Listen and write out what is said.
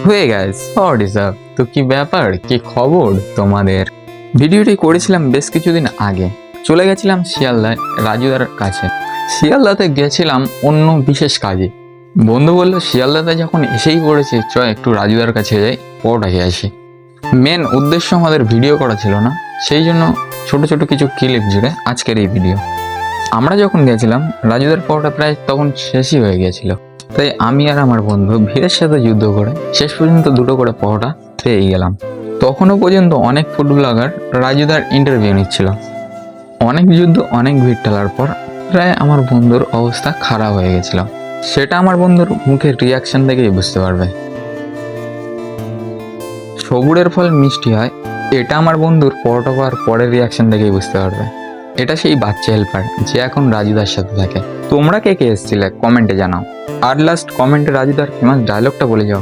হয়ে গেছে হোয়াটসঅ্যাপ। তো কি ব্যাপার, কি খবর তোমাদের? ভিডিওটি করেছিলাম বেশ কিছুদিন আগে। চলে গেছিলাম শিয়ালদায় রাজুদার কাছে। শিয়ালদাতে গেছিলাম অন্য বিশেষ কাজে। বন্ধু বললো শিয়ালদাতে যখন এসেই পড়েছে চ একটু রাজুদার কাছে যাই, পরোটা খেয়ে আসি। মেন উদ্দেশ্য আমাদের ভিডিও করা ছিল না, সেই জন্য ছোট ছোট কিছু ক্লিপ জুড়ে আজকের এই ভিডিও। আমরা যখন গেছিলাম রাজুদার পরোটা প্রায় তখন শেষই হয়ে গেছিল, তাই আমি আর আমার বন্ধু ভিড়ের সাথে যুদ্ধ করে শেষ পর্যন্ত দুটো করে পরোটা পেয়ে গেলাম। তখনও পর্যন্ত অনেক ফুড ব্লগার রাজুদার ইন্টারভিউ নিচ্ছিল। অনেক যুদ্ধ, অনেক ভিড় ঠেলার পর প্রায় আমার বন্ধুর অবস্থা খারাপ হয়ে গেছিল। সেটা আমার বন্ধুর মুখের রিয়াকশন থেকেই বুঝতে পারবে। সবুরের ফল মিষ্টি হয়, এটা আমার বন্ধুর পরোটা খাওয়ার পরের রিয়াকশন থেকেই বুঝতে পারবে। এটা সেই বাচ্চা হেল্পার যে এখন রাজুদার সাথে থাকে। তোমরা কে কে এসেছিলে কমেন্টে জানাও। আর লাস্ট কমেন্টে রাজুদার ফেমাস ডায়লগটা বলে যাও।